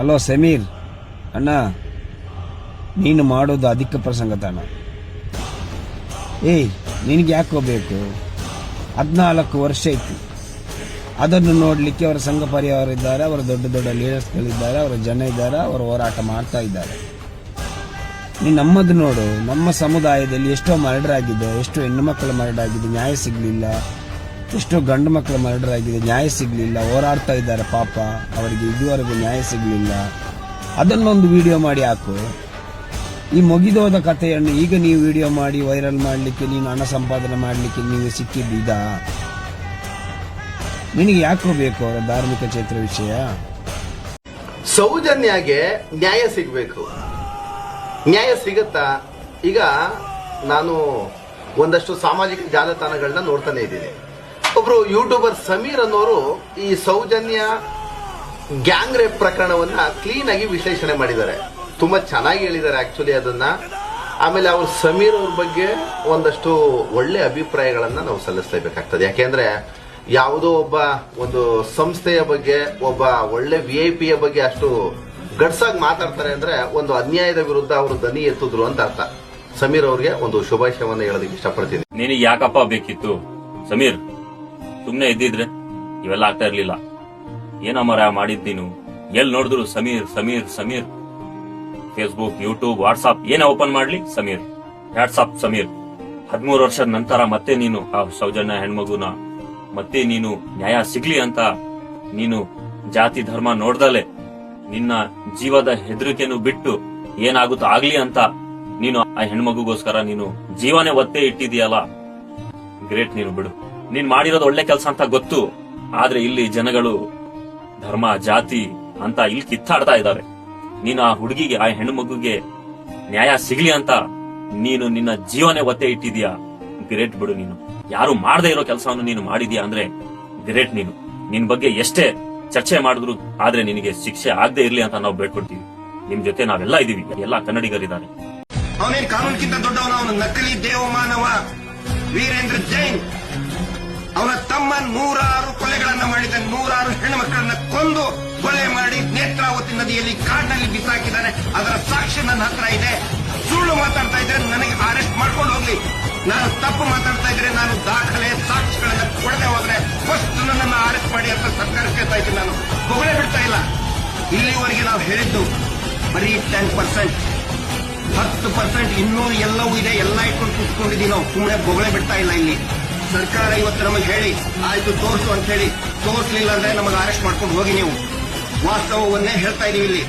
Hello Sameer ಅಣ್ಣ, ನೀನು ಮಾಡೋದು ಅಧಿಕ ಪ್ರಸಂಗ ತಾಣ. ನಿನಗೆ ಯಾಕೆ ಹೋಗ್ಬೇಕು? 14 ವರ್ಷ ಇತ್ತು. ಅದನ್ನು ನೋಡಲಿಕ್ಕೆ ಅವರ ಸಂಘ ಪರಿವಾರ ಇದ್ದಾರೆ, ಅವರ ದೊಡ್ಡ ದೊಡ್ಡ ಲೀಡರ್ಸ್ಗಳಿದ್ದಾರೆ, ಅವರ ಜನ ಇದ್ದಾರೆ, ಅವರು ಹೋರಾಟ ಮಾಡ್ತಾ ಇದ್ದಾರೆ. ನೀನು ನಮ್ಮದು ನೋಡು. ನಮ್ಮ ಸಮುದಾಯದಲ್ಲಿ ಎಷ್ಟೋ ಮರ್ಡರ್ ಆಗಿದೆ, ಎಷ್ಟೋ ಹೆಣ್ಣು ಮಕ್ಕಳ ಮರ್ಡರ್ ಆಗಿದೆ, ನ್ಯಾಯ ಸಿಗಲಿಲ್ಲ. ಎಷ್ಟೋ ಗಂಡು ಮಕ್ಕಳ ಮರ್ಡರ್ ಆಗಿದೆ, ನ್ಯಾಯ ಸಿಗಲಿಲ್ಲ. ಹೋರಾಡ್ತಾ ಇದ್ದಾರೆ ಪಾಪ, ಅವರಿಗೆ ಇದುವರೆಗೂ ನ್ಯಾಯ ಸಿಗಲಿಲ್ಲ. ಅದನ್ನೊಂದು ವಿಡಿಯೋ ಮಾಡಿ ಹಾಕು. ಈ ಮುಗಿದೋದ ಕಥೆಯನ್ನು ಈಗ ನೀವು ವಿಡಿಯೋ ಮಾಡಿ ವೈರಲ್ ಮಾಡಲಿಕ್ಕೆ, ನೀನು ಹಣ ಸಂಪಾದನೆ ಮಾಡಲಿಕ್ಕೆ ನೀವು ಸಿಕ್ಕಿದ್ದೀದ? ನಿನಗೆ ಯಾಕೋ ಬೇಕು ಅವರ ಧಾರ್ಮಿಕ ಕ್ಷೇತ್ರ ವಿಷಯ? ಸೌಜನ್ಯಗೆ ನ್ಯಾಯ ಸಿಗಬೇಕು. ನ್ಯಾಯ ಸಿಗುತ್ತಾ? ಈಗ ನಾನು ಒಂದಷ್ಟು ಸಾಮಾಜಿಕ ಜಾಲತಾಣಗಳನ್ನ ನೋಡ್ತಾನೆ ಇದ್ದೀನಿ. ಒಬ್ರು ಯೂಟ್ಯೂಬರ್ ಸಮೀರ್ ಅನ್ನೋರು ಈ ಸೌಜನ್ಯ ಗ್ಯಾಂಗ್ ರೇಪ್ ಪ್ರಕರಣವನ್ನ ಕ್ಲೀನ್ ಆಗಿ ವಿಶ್ಲೇಷಣೆ ಮಾಡಿದ್ದಾರೆ. ತುಂಬಾ ಚೆನ್ನಾಗಿ ಹೇಳಿದ್ದಾರೆ ಆಕ್ಚುಲಿ ಅದನ್ನ. ಆಮೇಲೆ ಅವ್ರು ಸಮೀರ್ ಅವ್ರ ಬಗ್ಗೆ ಒಂದಷ್ಟು ಒಳ್ಳೆ ಅಭಿಪ್ರಾಯಗಳನ್ನ ನಾವು ಸಲ್ಲಿಸಲೇಬೇಕಾಗ್ತದೆ. ಯಾಕೆಂದ್ರೆ ಯಾವುದೋ ಒಬ್ಬ ಒಂದು ಸಂಸ್ಥೆಯ ಬಗ್ಗೆ, ಒಬ್ಬ ಒಳ್ಳೆ VIP ಯ ಬಗ್ಗೆ ಅಷ್ಟು ಗಡ್ಸಾಗಿ ಮಾತಾಡ್ತಾರೆ ಅಂದ್ರೆ ಒಂದು ಅನ್ಯಾಯದ ವಿರುದ್ಧ ಅವರು ದನಿ ಎತ್ತಿದ್ರು ಅಂತ ಅರ್ಥ. ಸಮೀರ್ ಅವ್ರಿಗೆ ಒಂದು ಶುಭಾಶಯವನ್ನ ಹೇಳೋದಕ್ಕೆ ಇಷ್ಟಪಡ್ತೀನಿ. ನಿನಗೆ ಯಾಕಪ್ಪ ಬೇಕಿತ್ತು ಸಮೀರ್? ಸುಮ್ನೆ ಇದ್ದಿದ್ರೆ ಇವೆಲ್ಲ ಆಗ್ತಾ ಇರ್ಲಿಲ್ಲ. ಏನಮ್ಮರ ಮಾಡಿದ್ ನೀನು? ಎಲ್ಲಿ ನೋಡಿದ್ರು Sameer Sameer Sameer. Facebook, YouTube, WhatsApp ಏನೇ ಓಪನ್ ಮಾಡ್ಲಿ ಸಮೀರ್, ವಾಟ್ಸ್ಆಪ್ ಸಮೀರ್. 13 ವರ್ಷದ ನಂತರ ಮತ್ತೆ ನೀನು ಆ ಸೌಜನ್ಯ ಹೆಣ್ಮಗುನ ಮತ್ತೆ ನೀನು ನ್ಯಾಯ ಸಿಗ್ಲಿ ಅಂತ ನೀನು ಜಾತಿ ಧರ್ಮ ನೋಡ್ದಲೆ ನಿನ್ನ ಜೀವದ ಹೆದರಿಕೆನು ಬಿಟ್ಟು ಏನಾಗುತ್ತೋ ಆಗ್ಲಿ ಅಂತ ನೀನು ಆ ಹೆಣ್ಮಗುಗೋಸ್ಕರ ನೀನು ಜೀವನೇ ಒತ್ತೆ ಇಟ್ಟಿದೀಯಲ್ಲ, ಗ್ರೇಟ್. ನೀನು ಬಿಡು. ನೀನ್ ಮಾಡಿರೋದು ಒಳ್ಳೆ ಕೆಲಸ ಅಂತ ಗೊತ್ತು. ಆದ್ರೆ ಇಲ್ಲಿ ಜನಗಳು ಧರ್ಮ ಜಾತಿ ಅಂತ ಇಲ್ಲಿ ಕಿತ್ತಾಡ್ತಾ ಇದ್ದಾರೆ. ನೀನು ಆ ಹುಡುಗಿಗೆ, ಆ ಹೆಣ್ಣು ಮಗುಗೆ ನ್ಯಾಯ ಸಿಗ್ಲಿ ಅಂತ ನೀನು ನಿನ್ನ ಜೀವನೇ ಒತ್ತೆ ಇಟ್ಟಿದ್ಯಾ, ಗ್ರೇಟ್ ಬಿಡು. ನೀನು ಯಾರು ಮಾಡದೇ ಇರೋ ಕೆಲಸವನ್ನು ನೀನು ಮಾಡಿದ್ಯಾ ಅಂದ್ರೆ ಗ್ರೇಟ್. ನೀನು ನಿನ್ ಬಗ್ಗೆ ಎಷ್ಟೇ ಚರ್ಚೆ ಮಾಡಿದ್ರು ಆದ್ರೆ ನಿನಗೆ ಶಿಕ್ಷೆ ಆಗದೆ ಇರ್ಲಿ ಅಂತ ನಾವು ಬೇಡ್ಕೊಡ್ತೀವಿ. ನಿಮ್ ಜೊತೆ ನಾವೆಲ್ಲ ಇದೀವಿ, ಎಲ್ಲ ಕನ್ನಡಿಗರಿದ್ದಾರೆ. ಅವನೇನ್ ಕಾನೂನಿಗಿಂತ ದೊಡ್ಡವನ, ಅವನ ನಕಲಿ ದೇವಮಾನವ ವೀರೇಂದ್ರ ಜೈನ್. ಅವನ ತಮ್ಮ 106 ಕೊಲೆಗಳನ್ನ ಮಾಡಿದ, 106 ಹೆಣ್ಣು ಮಕ್ಕಳನ್ನ ಕೊಂದು ಕೊಲೆ ಮಾಡಿ ನೇತ್ರಾವತಿ ನದಿಯಲ್ಲಿ ಕಾಡಿನಲ್ಲಿ ಬಿಸಾಕಿದ್ದಾನೆ. ಅದರ ಸಾಕ್ಷಿ ನನ್ನ ಹತ್ರ ಇದೆ. ಸುಳ್ಳು ಮಾತಾಡ್ತಾ ಇದ್ರೆ ನನಗೆ ಅರೆಸ್ಟ್ ಮಾಡ್ಕೊಂಡು ಹೋಗ್ಲಿ. ನಾನು ತಪ್ಪು ಮಾತಾಡ್ತಾ ಇದ್ರೆ, ನಾನು ದಾಖಲೆ ಸಾಕ್ಷಿಗಳನ್ನ ಕೊಡದೆ ಹೋದ್ರೆ ಫಸ್ಟ್ ನನ್ನನ್ನು ಅರೆಸ್ಟ್ ಮಾಡಿ ಅಂತ ಸರ್ಕಾರ ಕೇಳ್ತಾ ಇದ್ದೀನಿ. ನಾನು ಬೊಗಳೆ ಬಿಡ್ತಾ ಇಲ್ಲ. ಇಲ್ಲಿವರೆಗೆ ನಾವು ಹೇಳಿದ್ದು ಬರೀ 10%, 10% ಇನ್ನೂ ಎಲ್ಲವೂ ಇದೆ. ಎಲ್ಲ ಇಟ್ಕೊಂಡು ಕೂತ್ಕೊಂಡಿದ್ದೀವಿ ನಾವು. ಸುಮ್ಮನೆ ಬೊಗಳೆ ಬಿಡ್ತಾ ಇಲ್ಲ. ಇಲ್ಲಿ ಸರ್ಕಾರ ಇವತ್ತು ನಮಗೆ ಹೇಳಿ ಆಯ್ತು ತೋರಿಸು ಅಂತ ಹೇಳಿ, ತೋರಿಸಲಿಲ್ಲ ಅಂದ್ರೆ ನಮಗೆ ಅರೆಸ್ಟ್ ಮಾಡ್ಕೊಂಡು ಹೋಗಿ. ನೀವು ವಾಸ್ತವವನ್ನೇ ಹೇಳ್ತಾ ಇದೀವಿ ಇಲ್ಲಿ.